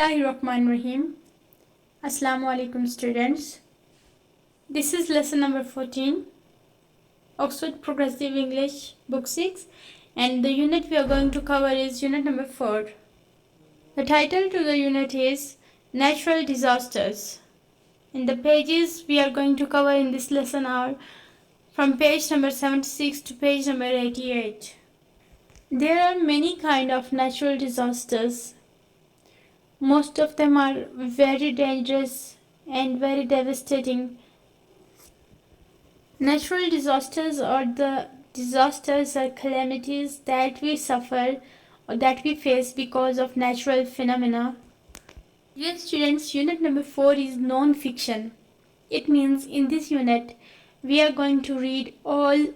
Bismillahirrahmanirrahim. Assalamu alaikum students. This is lesson number 14, Oxford Progressive English Book 6, and the unit we are going to cover is unit number 4. The title to the unit is Natural Disasters. And the pages we are going to cover in this lesson are from page number 76 to page number 88. There are many kinds of natural disasters. Most of them are very dangerous and very devastating. Natural disasters are the disasters or calamities that we suffer or that we face because of natural phenomena. Dear students, unit number 4 is non-fiction. It means in this unit we are going to read all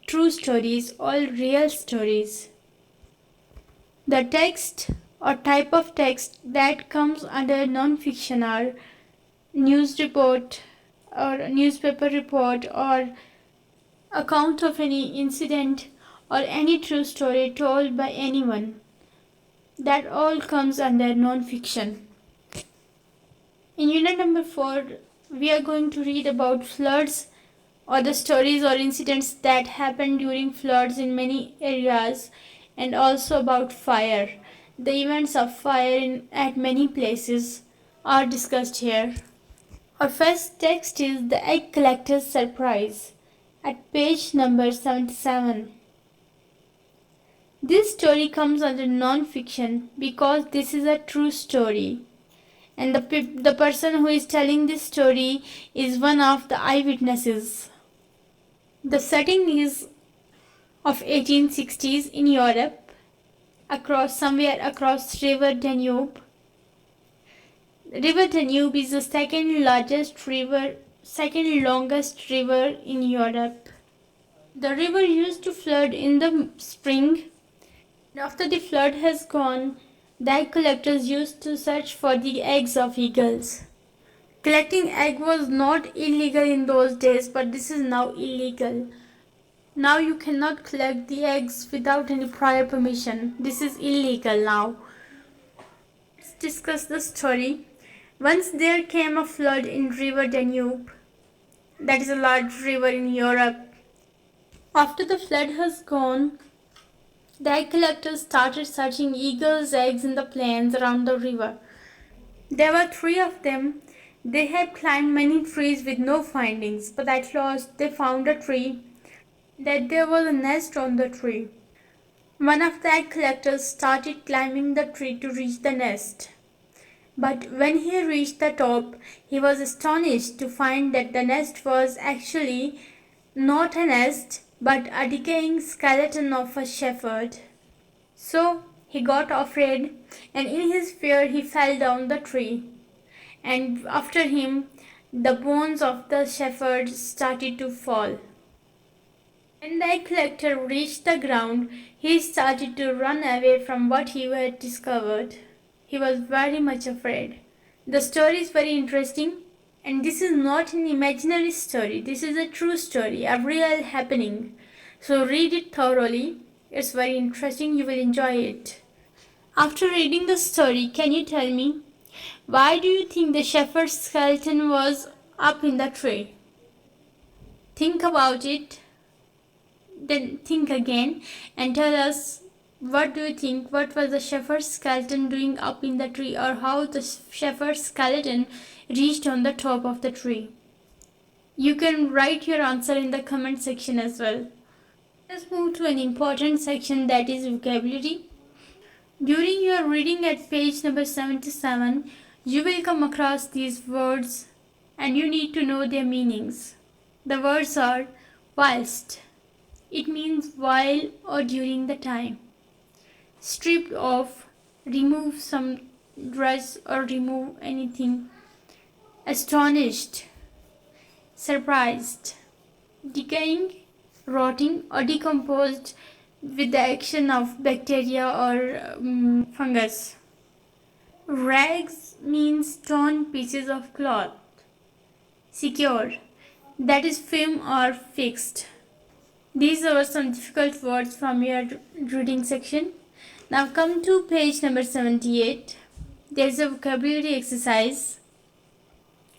true stories, all real stories. The text or type of text that comes under non-fiction are news report or newspaper report or account of any incident or any true story told by anyone. That all comes under non-fiction. In unit number 4, we are going to read about floods or the stories or incidents that happened during floods in many areas, and also about fire. The events of fire at many places are discussed here. Our first text is The Egg Collector's Surprise at page number 77. This story comes under non-fiction because this is a true story, and the person who is telling this story is one of the eyewitnesses. The setting is of 1860s in Europe, somewhere across River Danube. River Danube is the second longest river in Europe. The river used to flood in the spring. After the flood has gone, the egg collectors used to search for the eggs of eagles. Collecting egg was not illegal in those days, but this is now illegal. Now you cannot collect the eggs without any prior permission. This is illegal now. Let's discuss the story. Once there came a flood in River Danube. That is a large river in Europe. After the flood has gone, the egg collectors started searching eagles' eggs in the plains around the river. There were 3 of them. They had climbed many trees with no findings, but at last they found a tree that there was a nest on the tree. One of the egg collectors started climbing the tree to reach the nest. But when he reached the top, he was astonished to find that the nest was actually not a nest, but a decaying skeleton of a shepherd. So he got afraid, and in his fear he fell down the tree. And after him, the bones of the shepherd started to fall. When the egg collector reached the ground, he started to run away from what he had discovered. He was very much afraid. The story is very interesting, and this is not an imaginary story. This is a true story, a real happening. So read it thoroughly. It's very interesting. You will enjoy it. After reading the story, can you tell me, why do you think the shepherd's skeleton was up in the tree? Think about it. Then think again and tell us, what do you think? What was the shepherd's skeleton doing up in the tree, or how the shepherd's skeleton reached on the top of the tree? You can write your answer in the comment section as well. Let's move to an important section, that is vocabulary. During your reading at page number 77, you will come across these words and you need to know their meanings. The words are whilst. It means while or during the time. Stripped off, remove some dress or remove anything. Astonished, surprised. Decaying, rotting or decomposed with the action of bacteria or fungus. Rags means torn pieces of cloth. Secure, that is firm or fixed. These are some difficult words from your reading section. Now come to page number 78. there is a vocabulary exercise.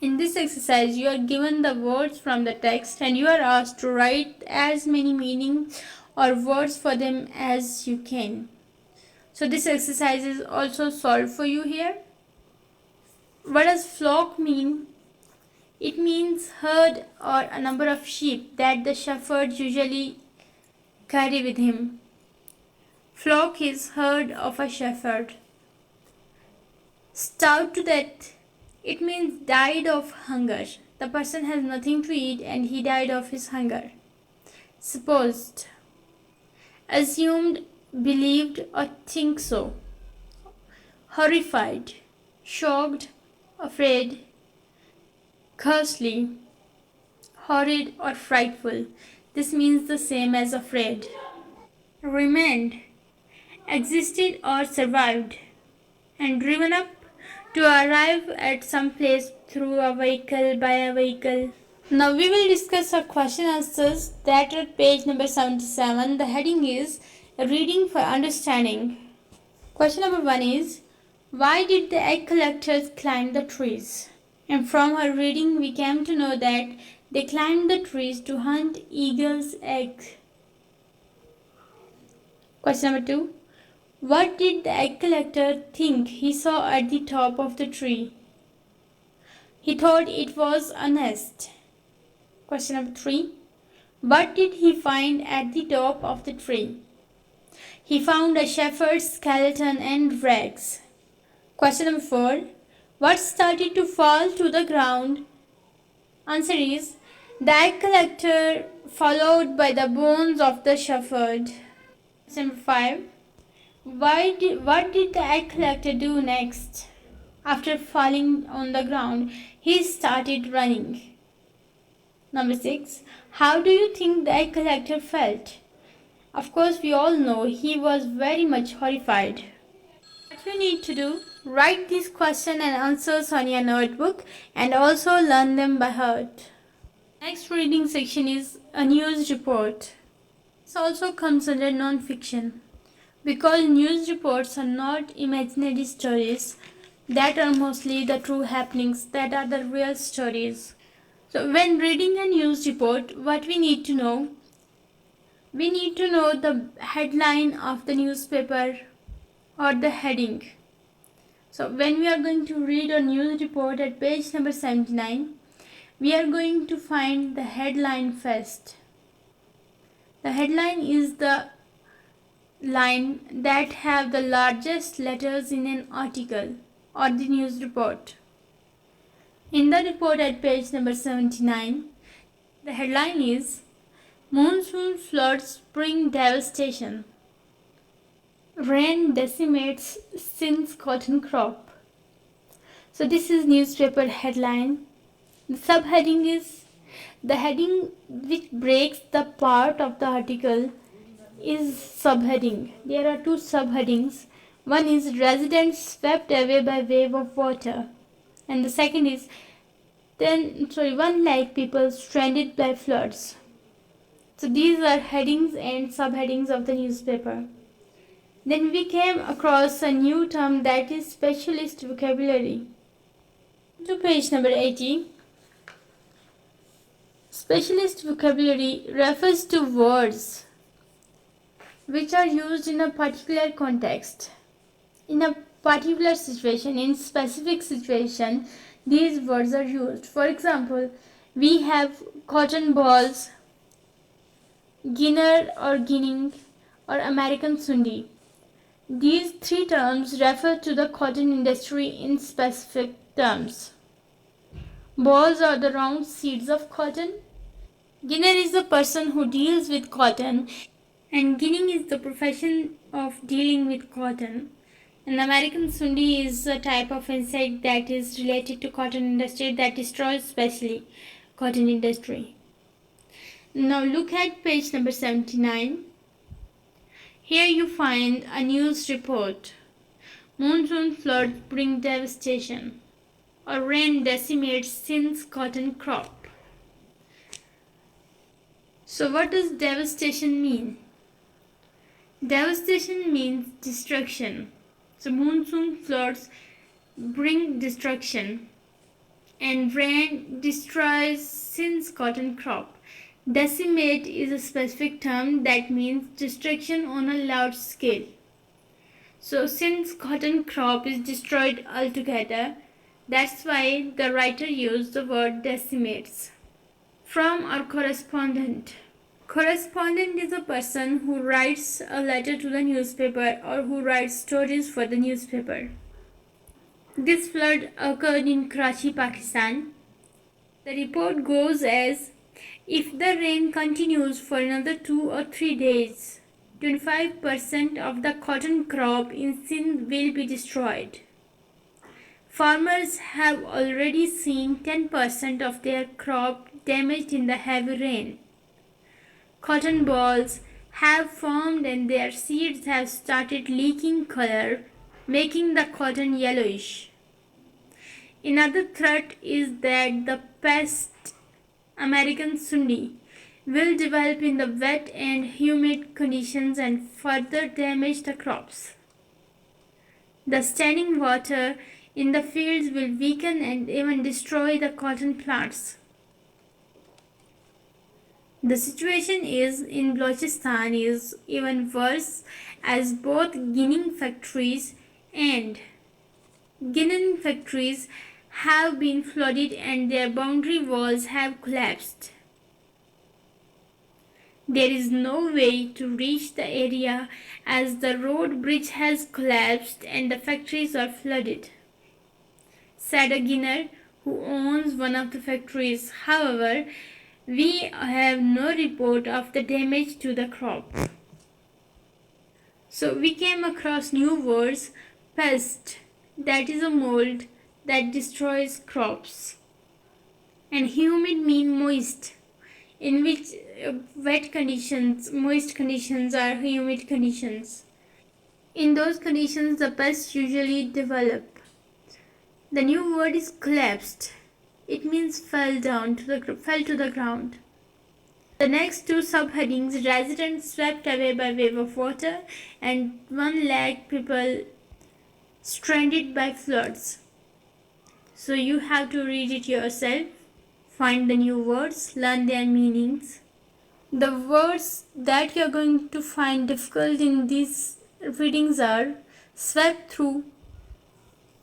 In this exercise, you are given the words from the text and you are asked to write as many meanings or words for them as you can. So this exercise is also solved for you here. What does flock mean? It means herd or a number of sheep that the shepherd usually carry with him. Flock is herd of a shepherd. Starved to death, it means died of hunger. The person has nothing to eat and he died of his hunger. Supposed, assumed, believed or think so. Horrified, shocked, afraid, ghastly, horrid or frightful. This means the same as afraid. Remained, existed or survived, and driven up, to arrive at some place through a vehicle, by a vehicle. Now we will discuss our question answers that are at page number 77. The heading is reading for understanding. Question number 1 is, why did the egg collectors climb the trees? And from her reading we came to know that they climbed the trees to hunt eagle's eggs. Question number 2. What did the egg collector think he saw at the top of the tree? He thought it was a nest. Question number 3. What did he find at the top of the tree? He found a shepherd's skeleton and rags. Question number 4. What started to fall to the ground? Answer is the egg collector followed by the bones of the shepherd. Question number 5. What did the egg collector do next? After falling on the ground, he started running. Number 6. How do you think the egg collector felt? Of course, we all know he was very much horrified. What you need to do, write these questions and answers on your notebook and also learn them by heart. Next reading section is a news report. This also comes under non-fiction because news reports are not imaginary stories, that are mostly the true happenings, that are the real stories. So when reading a news report, what we need to know? We need to know the headline of the newspaper or the heading. So when we are going to read a news report at page number 79, we are going to find the headline first. The headline is the line that have the largest letters in an article or the news report. In the report at page number 79, the headline is Monsoon floods bring devastation. Rain decimates Sindh's cotton crop. So this is newspaper headline. The subheading is the heading which breaks the part of the article is subheading. There are two subheadings. One is residents swept away by wave of water, and the second is 1 lakh people stranded by floods. So these are headings and subheadings of the newspaper. Then we came across a new term, that is specialist vocabulary. To page number 80. Specialist vocabulary refers to words which are used in a particular context, in a particular situation, in specific situation. These words are used. For example, we have cotton balls, Guinea or Guinea, or American Sundi. These three terms refer to the cotton industry in specific terms. Balls are the round seeds of cotton. Guinea is the person who deals with cotton, and Guinea is the profession of dealing with cotton. And American Sundi is a type of insect that is related to cotton industry that destroys especially cotton industry. Now look at page number 79. Here you find a news report. Monsoon floods bring devastation. A rain decimates Sindh's cotton crop. So what does devastation mean? Devastation means destruction. So monsoon floods bring destruction, and rain destroys Sindh's cotton crop. Decimate is a specific term that means destruction on a large scale. So Sindh's cotton crop is destroyed altogether. That's why the writer used the word decimates. From our correspondent. Correspondent is a person who writes a letter to the newspaper or who writes stories for the newspaper. This flood occurred in Karachi, Pakistan. The report goes as, if the rain continues for another 2 or 3 days, 25% of the cotton crop in Sindh will be destroyed. Farmers have already seen 10% of their crop damaged in the heavy rain. Cotton balls have formed and their seeds have started leaking color, making the cotton yellowish. Another threat is that the pest American Sunni will develop in the wet and humid conditions and further damage the crops. The standing water in the fields will weaken and even destroy the cotton plants. The situation in Balochistan is even worse, as both ginning factories have been flooded and their boundary walls have collapsed. There is no way to reach the area as the road bridge has collapsed and the factories are flooded, said a Ginner who owns one of the factories. However, we have no report of the damage to the crop. So we came across new words. Pest, that is a mold that destroys crops. And humid mean moist, in which moist conditions are humid conditions. In those conditions, the pests usually develop. The new word is collapsed. It means fell to the ground. The next two subheadings, residents swept away by wave of water and 1 lakh people stranded by floods. So you have to read it yourself, find the new words, learn their meanings. The words that you are going to find difficult in these readings are swept through.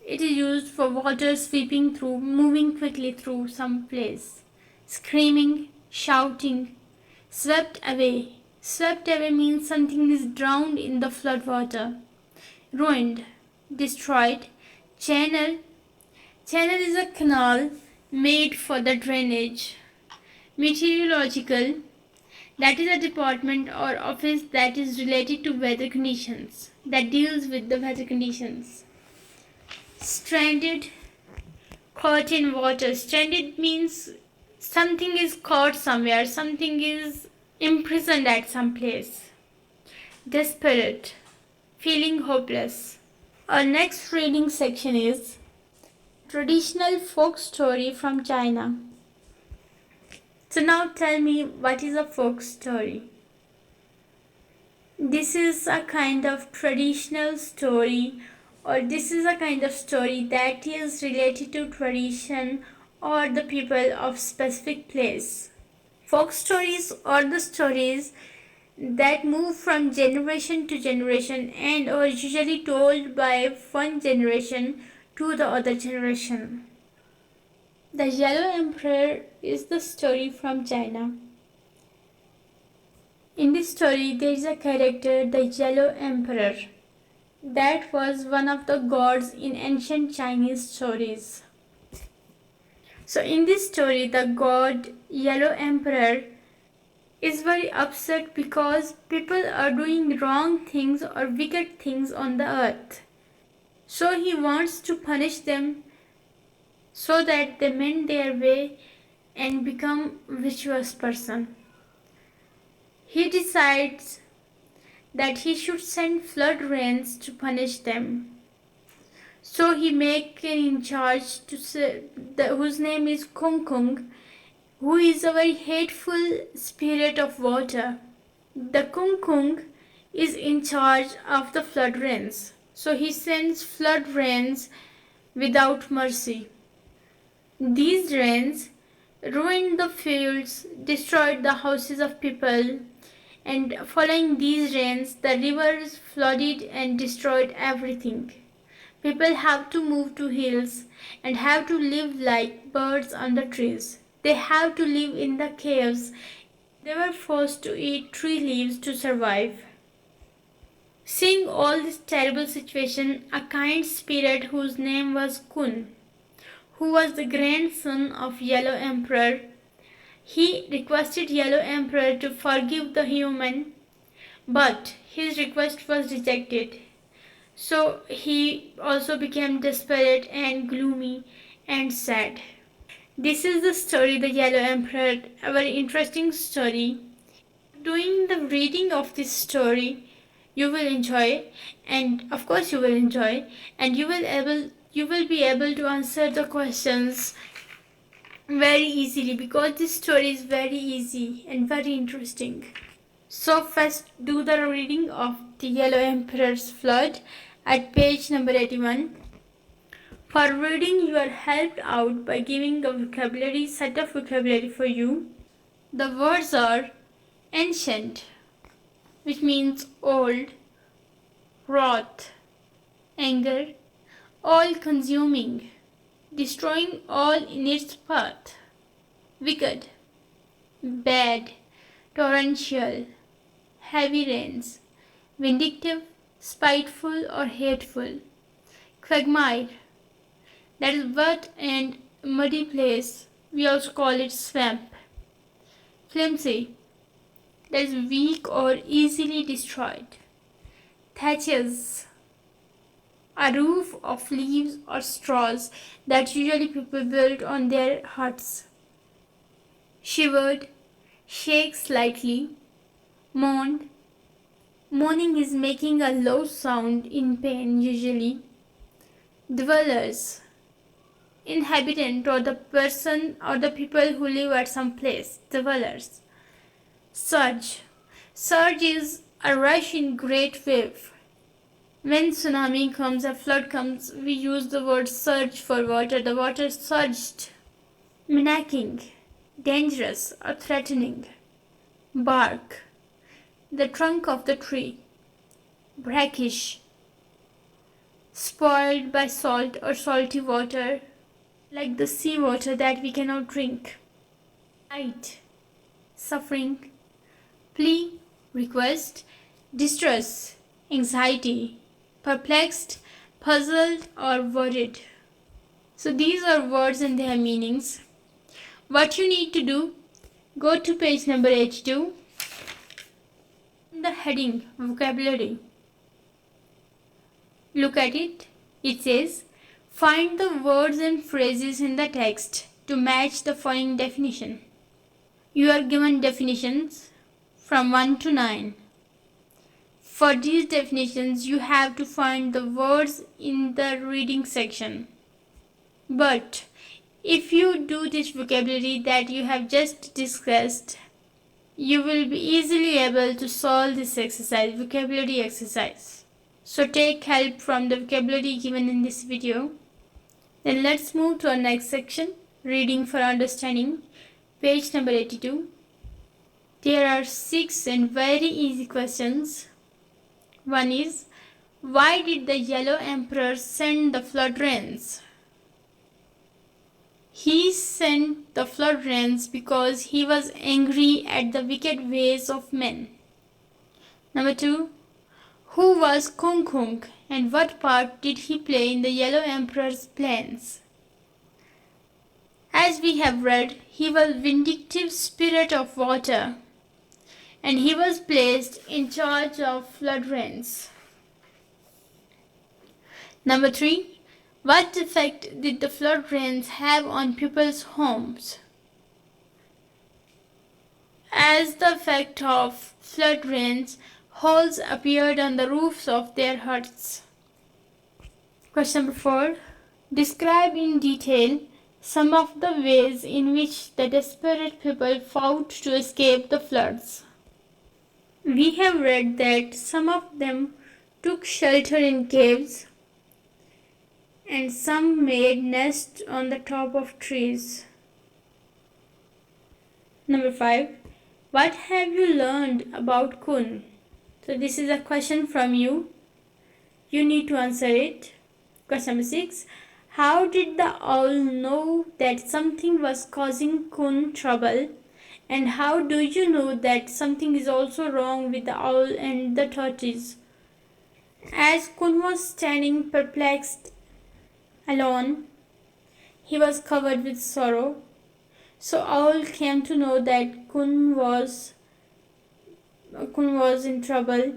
It is used for water sweeping through, moving quickly through some place. Screaming, shouting. Swept away. Swept away means something is drowned in the flood water. Ruined, destroyed. Channel. Channel is a canal made for the drainage. Meteorological. That is a department or office that is related to weather conditions, that deals with the weather conditions. Stranded, caught in water. Stranded means something is caught somewhere, something is imprisoned at some place. Desperate, feeling hopeless. Our next reading section is traditional folk story from China. So now tell me, what is a folk story? This is a kind of traditional story, or this is a kind of story that is related to tradition or the people of specific place. Folk stories are the stories that move from generation to generation and are usually told by one generation to the other generation. The Yellow Emperor is the story from China. In this story, there is a character, the Yellow Emperor. That was one of the gods in ancient Chinese stories. So in this story, the god Yellow Emperor is very upset because people are doing wrong things or wicked things on the earth. So he wants to punish them so that they mend their way and become virtuous person. He decides that he should send flood rains to punish them. So he makes an in charge whose name is Kung Kung, who is a very hateful spirit of water. The Kung Kung is in charge of the flood rains. So he sends flood rains without mercy. These rains ruined the fields, destroyed the houses of people, and following these rains, the rivers flooded and destroyed everything. People have to move to hills and have to live like birds under trees. They have to live in the caves. They were forced to eat tree leaves to survive. Seeing all this terrible situation, a kind spirit whose name was Kun, who was the grandson of Yellow Emperor, he requested Yellow Emperor to forgive the human, but his request was rejected. So he also became desperate and gloomy and sad. This is the story, The Yellow Emperor, a very interesting story. Doing the reading of this story, you will enjoy, and of course you will enjoy, and you will be able to answer the questions very easily because this story is very easy and very interesting. So first do the reading of The Yellow Emperor's Flood at page number 81. For reading, you are helped out by giving a vocabulary set of vocabulary for you. The words are ancient, which means old, wrath, anger, all-consuming, destroying all in its path, wicked, bad, torrential, heavy rains, vindictive, spiteful or hateful, quagmire, that is wet and muddy place, we also call it swamp, flimsy, that is weak or easily destroyed, thatches, a roof of leaves or straws that usually people build on their huts, shivered, shake slightly, moaned. Moaning is making a low sound in pain usually. Dwellers, inhabitant or the person or the people who live at some place, dwellers. Surge. Surge is a rush in great wave. When tsunami comes, a flood comes, we use the word surge for water. The water surged. Mimicking, dangerous or threatening. Bark, the trunk of the tree. Brackish, spoiled by salt or salty water, like the sea water that we cannot drink. Plight, suffering. Plea, request. Distress, anxiety. Perplexed, puzzled or worried. So these are words and their meanings. What you need to do, go to page number 82. The heading, vocabulary. Look at it. It says, find the words and phrases in the text to match the following definition. You are given definitions from 1 to 9. For these definitions, you have to find the words in the reading section. But if you do this vocabulary that you have just discussed, you will be easily able to solve this exercise, vocabulary exercise. So take help from the vocabulary given in this video. Then let's move to our next section, reading for understanding, page number 82. There are 6 and very easy questions. One is, why did the Yellow Emperor send the flood rains? He sent the flood rains because he was angry at the wicked ways of men. Number 2, who was Kung Kung and what part did he play in the Yellow Emperor's plans? As we have read, he was vindictive spirit of water, and he was placed in charge of flood rains. Number 3, what effect did the flood rains have on people's homes? As the effect of flood rains, holes appeared on the roofs of their huts. Question number 4, describe in detail some of the ways in which the desperate people fought to escape the floods. We have read that some of them took shelter in caves and some made nests on the top of trees. Number 5. What have you learned about Kun? So this is a question from you. You need to answer it. Question number 6. How did the owl know that something was causing Kun trouble? And how do you know that something is also wrong with the owl and the tortoise? As Kun was standing perplexed, alone, he was covered with sorrow. So Owl came to know that Kun was in trouble,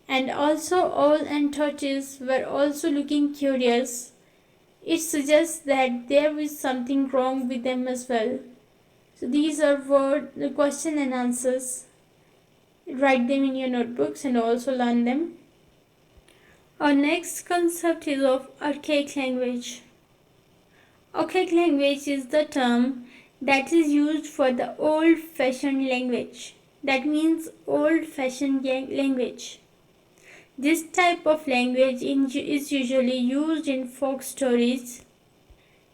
and also Owl and Tortoise were also looking curious. It suggests that there is something wrong with them as well. So these are the question and answers. Write them in your notebooks and also learn them. Our next concept is of archaic language. Archaic language is the term that is used for the old-fashioned language. That means old-fashioned language. This type of language is usually used in folk stories.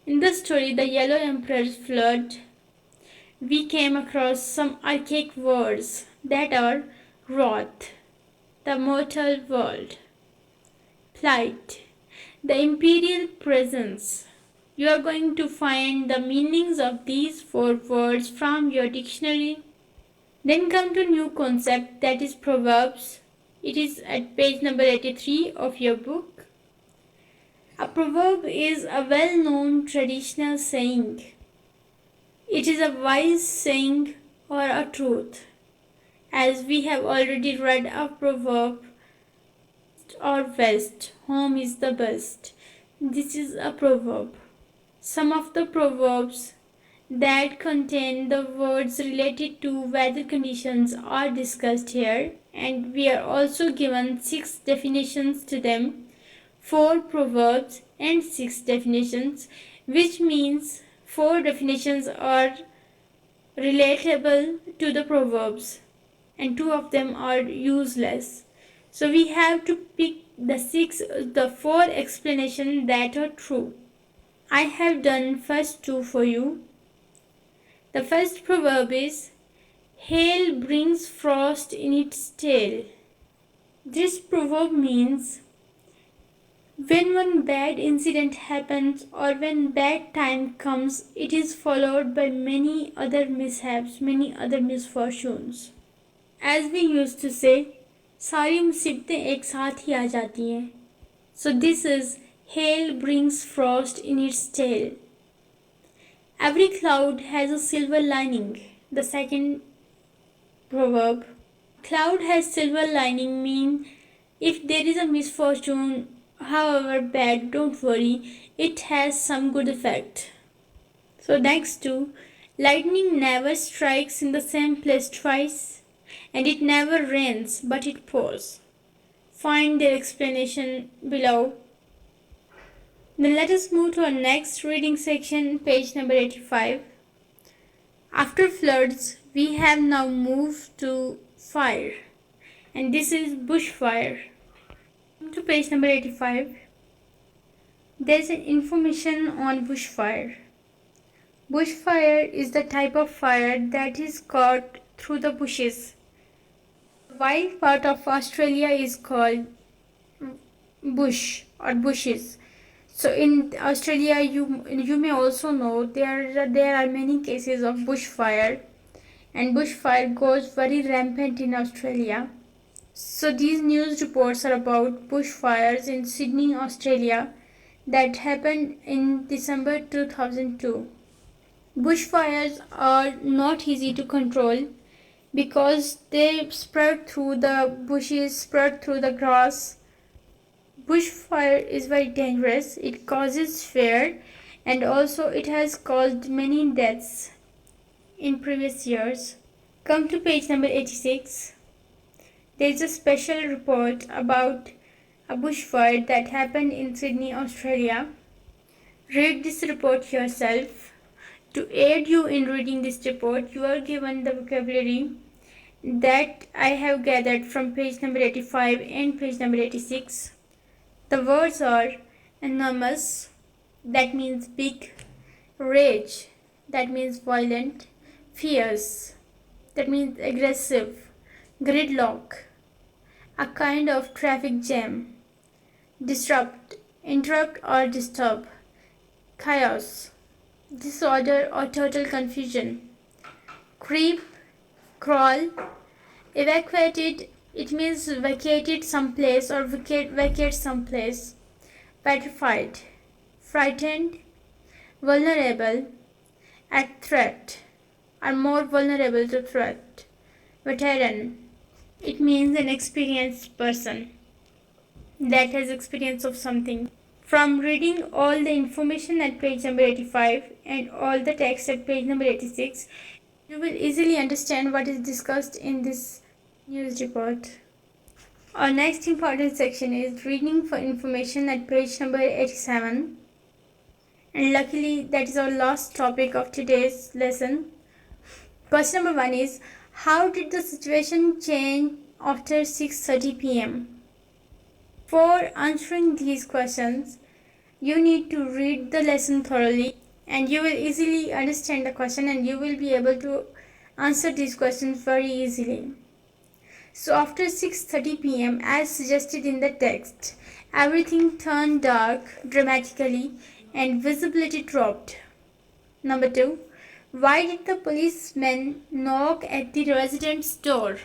In the story The Yellow Emperor's Flood, we came across some archaic words that are wrath, the mortal world, plight, the imperial presence. You are going to find the meanings of these 4 words from your dictionary. Then come to new concept, that is proverbs. It is at page number 83 of your book. A proverb is a well-known traditional saying. It is a wise saying or a truth. As we have already read a proverb, or west, home is the best. This is a proverb. Some of the proverbs that contain the words related to weather conditions are discussed here, and we are also given 6 definitions to them. 4 proverbs and 6 definitions, which means 4 definitions are relatable to the proverbs and 2 of them are useless. So we have to pick the 4 explanations that are true. I have done first 2 for you. The first proverb is, hail brings frost in its tail. This proverb means when one bad incident happens or when bad time comes, it is followed by many other mishaps, many other misfortunes. As we used to say, सारी मुसीबतें एक साथ ही आ जाती हैं. So this is hail brings frost in its tail. Every cloud has a silver lining. The second proverb. Cloud has silver lining mean if there is a misfortune, however bad, don't worry, it has some good effect. So next to, lightning never strikes in the same place twice, and it never rains but it pours. Find their explanation below. Then let us move to our next reading section, page number 85. After floods, we have now moved to fire, and this is bushfire. To page number 85. There is an information on bushfire. Bushfire is the type of fire that is caught through the bushes. The wild part of Australia is called bush or bushes. So in Australia, you may also know there are many cases of bushfire, and bushfire goes very rampant in Australia. So these news reports are about bushfires in Sydney, Australia, that happened in December 2002. Bushfires are not easy to control because they spread through the bushes, spread through the grass. Bushfire is very dangerous. It causes fear, and also it has caused many deaths in previous years. Come to page number 86. There is a special report about a bushfire that happened in Sydney, Australia. Read this report yourself. To aid you in reading this report, you are given the vocabulary that I have gathered from page number 85 and page number 86. The words are enormous, that means big, rage, that means violent, fierce, that means aggressive, gridlock, a kind of traffic jam, disrupt, interrupt or disturb, chaos, disorder or total confusion, creep, crawl, evacuated, it means vacated someplace or vacate someplace, petrified, frightened, vulnerable, at threat, are more vulnerable to threat, veteran, it means an experienced person that has experience of something. From reading all the information at page number 85 and all the text at page number 86, you will easily understand what is discussed in this news report. Our next important section is reading for information at page number 87. And luckily, that is our last topic of today's lesson. Question number 1 is, how did the situation change after 6:30 p.m.? For answering these questions, you need to read the lesson thoroughly and you will easily understand the question and you will be able to answer these questions very easily. So after 6:30 p.m. as suggested in the text, everything turned dark dramatically and visibility dropped. Number 2. Why did the policeman knock at the resident's door?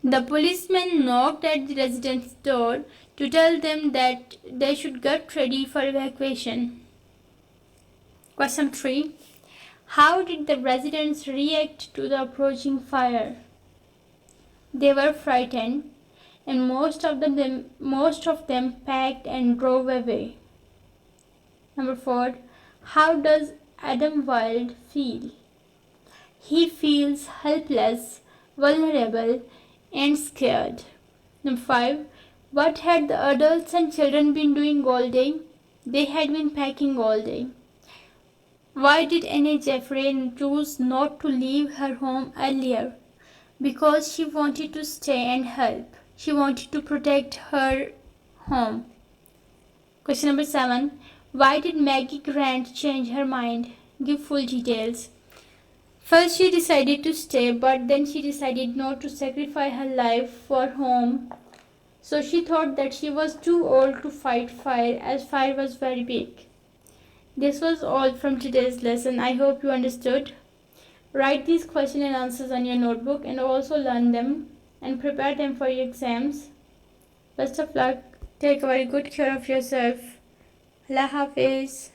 The policeman knocked at the resident's door to tell them that they should get ready for evacuation. Question 3. How did the residents react to the approaching fire? They were frightened and most of them packed and drove away. Number 4. How does Adam Wilde feel? He feels helpless, vulnerable, and scared. Number 5. What had the adults and children been doing all day? They had been packing all day. Why did Annie Jeffrey choose not to leave her home earlier? Because she wanted to stay and help. She wanted to protect her home. Question number 7. Why did Maggie Grant change her mind? Give full details. First she decided to stay, but then she decided not to sacrifice her life for home. So she thought that she was too old to fight fire as fire was very big. This was all from today's lesson. I hope you understood. Write these questions and answers on your notebook and also learn them and prepare them for your exams. Best of luck. Take very good care of yourself. Allah Hafiz.